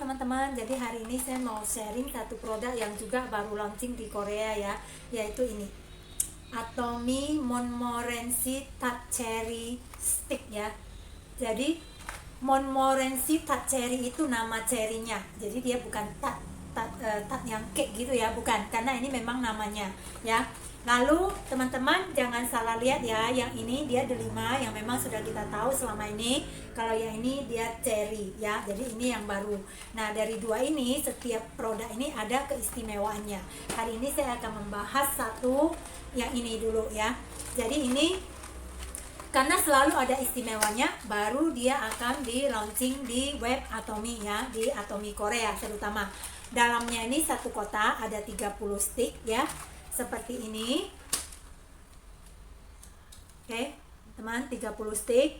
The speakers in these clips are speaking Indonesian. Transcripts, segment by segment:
teman-teman, jadi hari ini saya mau sharing satu produk yang juga baru launching di Korea ya, yaitu ini Atomy Montmorency Touch Cherry Stick ya. Jadi Montmorency Touch Cherry itu nama cherrynya, jadi dia bukan tat yang cake gitu ya, bukan, karena ini memang namanya ya. Lalu teman-teman jangan salah lihat ya, yang ini dia delima yang memang sudah kita tahu selama ini. Kalau yang ini dia cherry ya, jadi ini yang baru. Nah dari dua ini, setiap produk ini ada keistimewaannya. Hari ini saya akan membahas satu yang ini dulu ya. Jadi ini karena selalu ada istimewanya, baru dia akan di launching di web Atomy ya, di Atomy Korea terutama. Dalamnya ini satu kotak, ada 30 stick ya, seperti ini. Oke teman, 30 stick.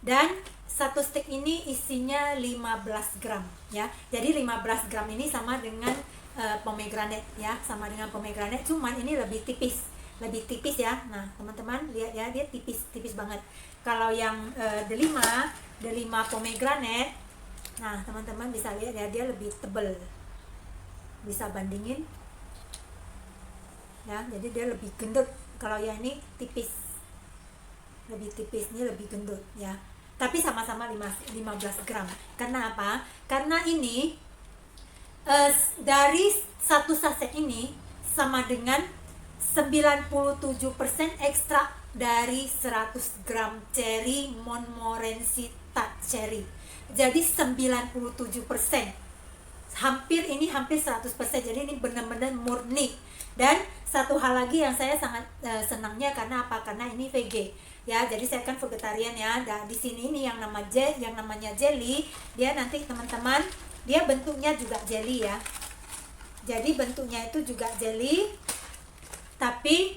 Dan satu stick ini isinya 15 gram ya. Jadi 15 gram ini sama dengan pomegranate ya, sama dengan pomegranate, cuman ini lebih tipis ya. Nah teman-teman lihat ya, dia tipis banget. Kalau yang delima pomegranate, nah teman-teman bisa lihat ya, dia lebih tebal, bisa bandingin ya, jadi dia lebih gendut. Kalau yang ini tipis, lebih tipis, ini lebih gendut ya, tapi sama-sama 15 gram. Karena apa? Karena ini dari satu saset ini sama dengan 97% ekstrak dari 100 gram cherry Montmorency Touch Cherry. Jadi 97%, hampir 100%. Jadi ini benar-benar murni. Dan satu hal lagi yang saya sangat senangnya, karena apa? Karena ini VG ya, jadi saya kan vegetarian ya. Dan di sini ini yang namanya jelly, dia nanti teman-teman, dia bentuknya juga jelly ya. Jadi bentuknya itu juga jelly, tapi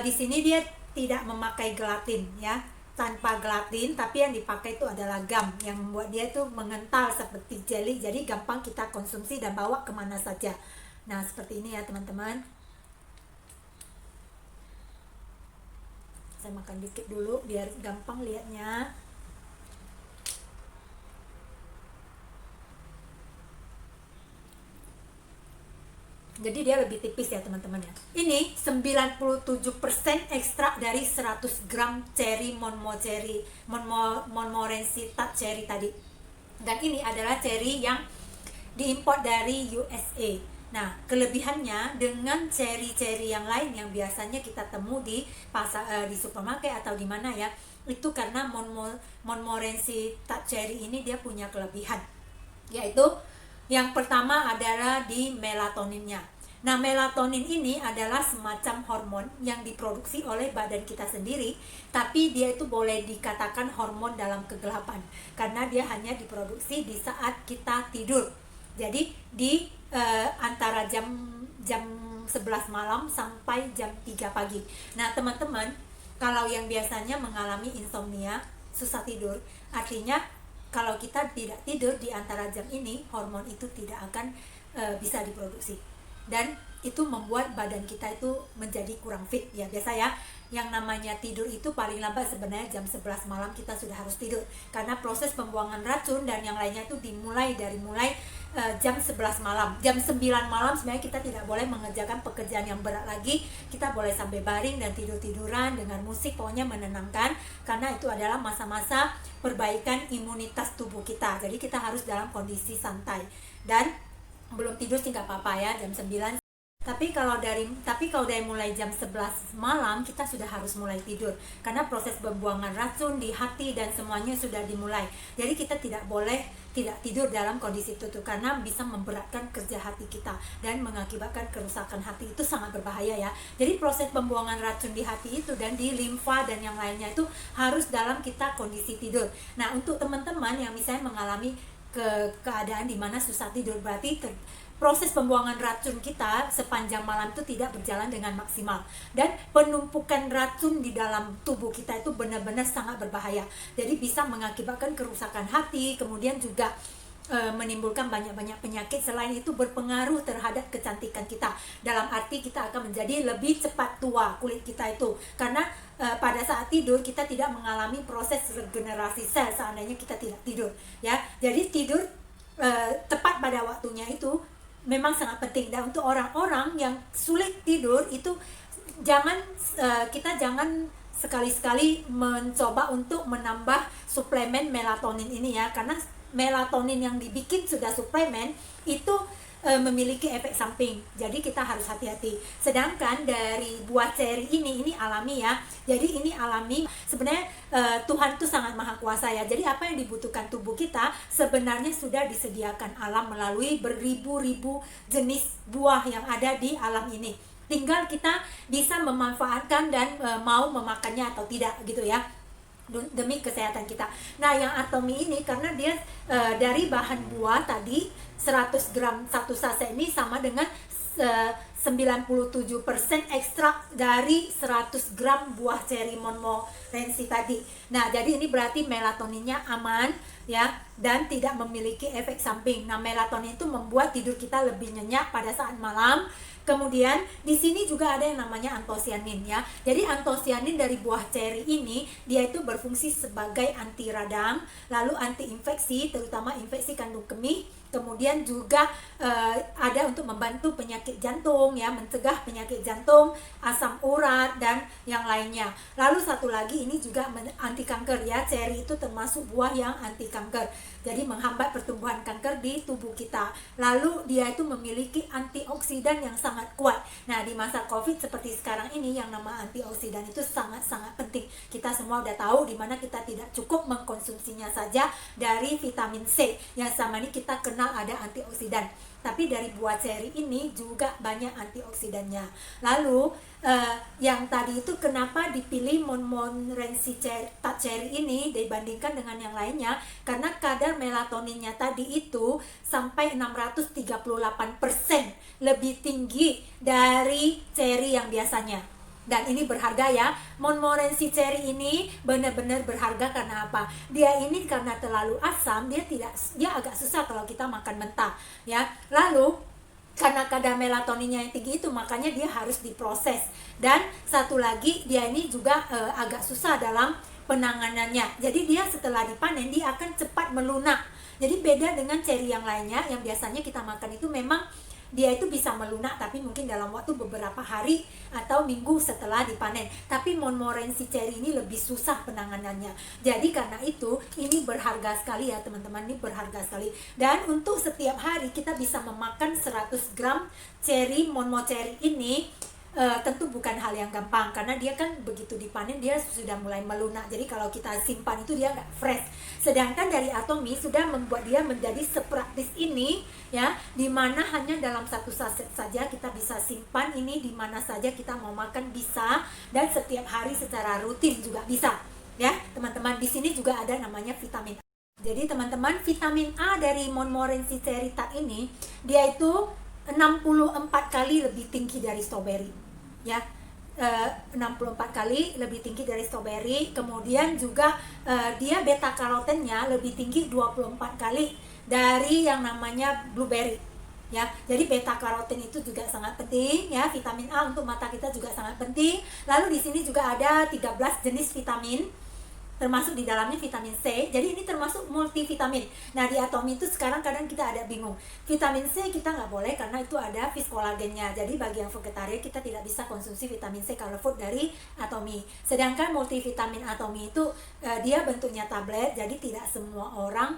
di sini dia tidak memakai gelatin ya, tanpa gelatin, tapi yang dipakai itu adalah gum yang membuat dia itu mengental seperti jelly, jadi gampang kita konsumsi dan bawa kemana saja. Nah seperti ini ya teman-teman. Saya makan dikit dulu biar gampang lihatnya. Jadi dia lebih tipis ya teman-teman ya. Ini 97% ekstrak dari 100 gram cherry Montmorency Touch Cherry tadi. Dan ini adalah cherry yang diimpor dari USA. Nah kelebihannya dengan cherry-cherry yang lain yang biasanya kita temu di pasar, di supermarket atau di mana ya, itu karena Montmorency Touch Cherry ini dia punya kelebihan, yaitu yang pertama adalah di melatoninnya. Nah melatonin ini adalah semacam hormon yang diproduksi oleh badan kita sendiri, tapi dia itu boleh dikatakan hormon dalam kegelapan, karena dia hanya diproduksi di saat kita tidur. Jadi di antara jam 11 malam sampai jam 3 pagi. Nah teman-teman, kalau yang biasanya mengalami insomnia, susah tidur, artinya kalau kita tidak tidur di antara jam ini, hormon itu tidak akan bisa diproduksi, dan itu membuat badan kita itu menjadi kurang fit ya. Biasa ya, yang namanya tidur itu paling lambat sebenarnya jam 11 malam kita sudah harus tidur, karena proses pembuangan racun dan yang lainnya itu dimulai dari jam 11 malam. Jam 9 malam sebenarnya kita tidak boleh mengerjakan pekerjaan yang berat lagi, kita boleh sampai baring dan tidur-tiduran dengan musik, pokoknya menenangkan, karena itu adalah masa-masa perbaikan imunitas tubuh kita. Jadi kita harus dalam kondisi santai, dan belum tidur sih nggak apa-apa ya, jam 9. Tapi kalau dari mulai jam 11 malam kita sudah harus mulai tidur, karena proses pembuangan racun di hati dan semuanya sudah dimulai. Jadi kita tidak boleh tidak tidur dalam kondisi itu, karena bisa memberatkan kerja hati kita dan mengakibatkan kerusakan hati. Itu sangat berbahaya ya. Jadi proses pembuangan racun di hati itu dan di limfa dan yang lainnya itu harus dalam kita kondisi tidur. Nah untuk teman-teman yang misalnya mengalami keadaan dimana susah tidur, berarti proses pembuangan racun kita sepanjang malam itu tidak berjalan dengan maksimal, dan penumpukan racun di dalam tubuh kita itu benar-benar sangat berbahaya. Jadi bisa mengakibatkan kerusakan hati, kemudian juga menimbulkan banyak-banyak penyakit. Selain itu berpengaruh terhadap kecantikan kita, dalam arti kita akan menjadi lebih cepat tua kulit kita itu, karena pada saat tidur kita tidak mengalami proses regenerasi sel seandainya kita tidak tidur ya. Jadi tidur tepat pada waktunya itu memang sangat penting. Dan untuk orang-orang yang sulit tidur itu kita jangan sekali-sekali mencoba untuk menambah suplemen melatonin ini ya, karena melatonin yang dibikin sudah suplemen itu memiliki efek samping, jadi kita harus hati-hati. Sedangkan dari buah ceri ini alami ya, jadi ini alami. Sebenarnya Tuhan itu sangat maha kuasa ya, jadi apa yang dibutuhkan tubuh kita sebenarnya sudah disediakan alam melalui beribu-ribu jenis buah yang ada di alam ini. Tinggal kita bisa memanfaatkan dan mau memakannya atau tidak gitu ya, demi kesehatan kita. Nah, yang Atomy ini karena dia dari bahan buah tadi 100 gram satu saset ini sama dengan 97% ekstrak dari 100 gram buah ceri Montmorency tadi. Nah, jadi ini berarti melatoninnya aman ya, dan tidak memiliki efek samping. Nah, melatonin itu membuat tidur kita lebih nyenyak pada saat malam. Kemudian di sini juga ada yang namanya antosianin ya. Jadi antosianin dari buah ceri ini dia itu berfungsi sebagai anti radang, lalu anti infeksi, terutama infeksi kandung kemih. Kemudian juga ada untuk membantu penyakit jantung ya, mencegah penyakit jantung, asam urat dan yang lainnya. Lalu satu lagi ini juga anti kanker ya. Ceri itu termasuk buah yang anti kanker. Jadi menghambat pertumbuhan kanker di tubuh kita. Lalu dia itu memiliki antioksidan yang sangat kuat. Nah, di masa Covid seperti sekarang ini yang nama antioksidan itu sangat-sangat penting. Kita semua udah tahu di mana kita tidak cukup mengkonsumsinya saja dari vitamin C yang sama ini kita kenal ada antioksidan. Tapi dari buah ceri ini juga banyak antioksidannya. Lalu yang tadi itu kenapa dipilih Montmorency ceri ini dibandingkan dengan yang lainnya? Karena kadar melatoninnya tadi itu sampai 638% lebih tinggi dari ceri yang biasanya. Dan ini berharga ya. Montmorency ceri ini benar-benar berharga karena apa? Dia ini karena terlalu asam, dia agak susah kalau kita makan mentah ya. Lalu karena kadar melatoninnya yang tinggi itu makanya dia harus diproses. Dan satu lagi dia ini juga agak susah dalam penanganannya. Jadi dia setelah dipanen dia akan cepat melunak. Jadi beda dengan ceri yang lainnya yang biasanya kita makan itu memang dia itu bisa melunak tapi mungkin dalam waktu beberapa hari atau minggu setelah dipanen. Tapi Montmorency ceri ini lebih susah penanganannya. Jadi karena itu ini berharga sekali ya teman-teman, ini berharga sekali. Dan untuk setiap hari kita bisa memakan 100 gram ceri Montmorency ini tentu bukan hal yang gampang karena dia kan begitu dipanen dia sudah mulai melunak. Jadi kalau kita simpan itu dia nggak fresh. Sedangkan dari Atomy sudah membuat dia menjadi sepraktis ini ya, dimana hanya dalam satu saset saja kita bisa simpan ini di mana saja kita mau makan bisa, dan setiap hari secara rutin juga bisa ya teman-teman. Di sini juga ada namanya vitamin A. Jadi teman-teman, vitamin A dari Montmorency ceri ini dia itu 64 kali lebih tinggi dari strawberry ya, 64 kali lebih tinggi dari strawberry. Kemudian juga dia beta karotennya lebih tinggi 24 kali dari yang namanya blueberry ya. Jadi beta karoten itu juga sangat penting ya. Vitamin A untuk mata kita juga sangat penting. Lalu di sini juga ada 13 jenis vitamin, termasuk di dalamnya vitamin C. Jadi ini termasuk multivitamin. Nah, di Atomy itu sekarang kadang kita ada bingung. Vitamin C kita nggak boleh karena itu ada fish kolagennya. Jadi bagi yang vegetarian kita tidak bisa konsumsi vitamin C color food dari Atomy. Sedangkan multivitamin Atomy itu dia bentuknya tablet. Jadi tidak semua orang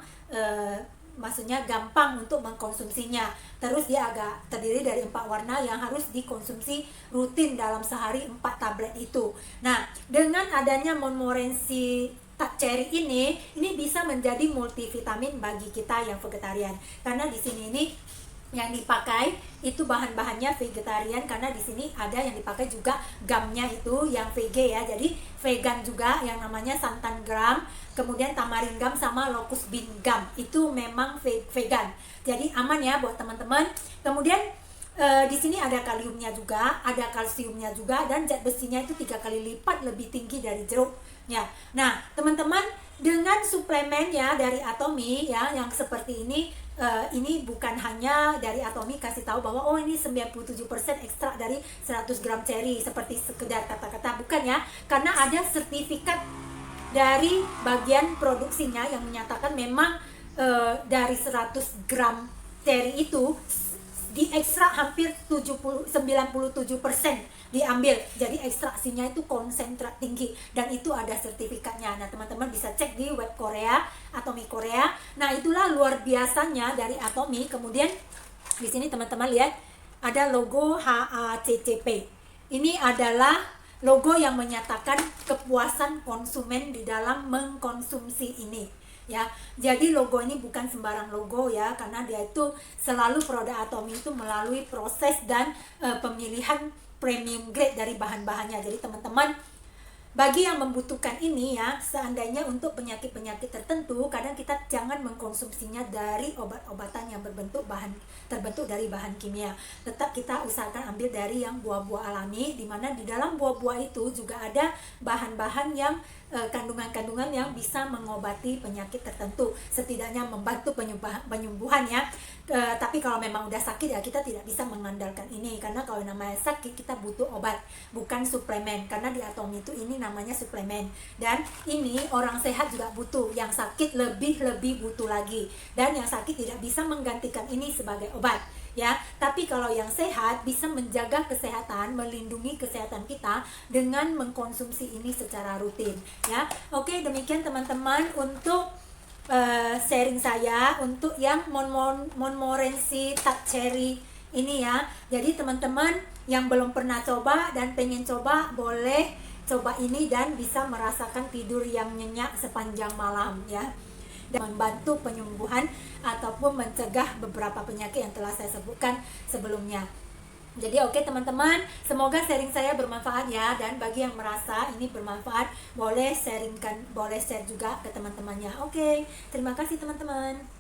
maksudnya gampang untuk mengkonsumsinya. Terus dia agak terdiri dari 4 warna yang harus dikonsumsi rutin dalam sehari 4 tablet itu. Nah, dengan adanya Montmorency ceri ini bisa menjadi multivitamin bagi kita yang vegetarian. Karena di sini ini yang dipakai itu bahan-bahannya vegetarian, karena di sini ada yang dipakai juga gamnya itu yang VG ya. Jadi vegan juga yang namanya santan gram, kemudian tamarin gum sama locust bean gum itu memang vegan. Jadi aman ya buat teman-teman. Kemudian di sini ada kaliumnya juga, ada kalsiumnya juga, dan zat besinya itu 3 kali lipat lebih tinggi dari jeruk ya. Nah, teman-teman, dengan suplemen ya dari Atomy ya yang seperti ini bukan hanya dari Atomy kasih tahu bahwa oh ini 97% ekstrak dari 100 gram ceri seperti sekedar kata-kata, bukan ya. Karena ada sertifikat dari bagian produksinya yang menyatakan memang dari 100 gram ceri itu diekstrak hampir 97% diambil, jadi ekstraksinya itu konsentrat tinggi dan itu ada sertifikatnya. Nah teman-teman bisa cek di web Korea, Atomy Korea. Nah itulah luar biasanya dari Atomy. Kemudian di sini teman-teman lihat ada logo HACCP. Ini adalah logo yang menyatakan kepuasan konsumen di dalam mengkonsumsi ini. Ya, jadi logo ini bukan sembarang logo ya, karena dia itu selalu produk Atomy itu melalui proses dan pemilihan premium grade dari bahan-bahannya. Jadi teman-teman, bagi yang membutuhkan ini ya, seandainya untuk penyakit-penyakit tertentu, kadang kita jangan mengkonsumsinya dari obat-obatan yang terbentuk dari bahan kimia. Tetap kita usahakan ambil dari yang buah-buah alami, di mana di dalam buah-buah itu juga ada bahan-bahan yang kandungan-kandungan yang bisa mengobati penyakit tertentu, setidaknya membantu penyembuhan ya. Tapi kalau memang udah sakit ya kita tidak bisa mengandalkan ini, karena kalau namanya sakit kita butuh obat, bukan suplemen. Karena di Atomy itu ini namanya suplemen, dan ini orang sehat juga butuh, yang sakit lebih butuh lagi, dan yang sakit tidak bisa menggantikan ini sebagai obat ya. Tapi kalau yang sehat bisa menjaga kesehatan, melindungi kesehatan kita dengan mengkonsumsi ini secara rutin ya. Oke, demikian teman-teman untuk sharing saya untuk yang Montmorency Touch Cherry ini ya. Jadi teman-teman yang belum pernah coba dan pengen coba, boleh coba ini dan bisa merasakan tidur yang nyenyak sepanjang malam ya, dan membantu penyembuhan ataupun mencegah beberapa penyakit yang telah saya sebutkan sebelumnya. Jadi oke teman-teman, semoga sharing saya bermanfaat ya, dan bagi yang merasa ini bermanfaat boleh sharingkan, boleh share juga ke teman-temannya. Oke, terima kasih teman-teman.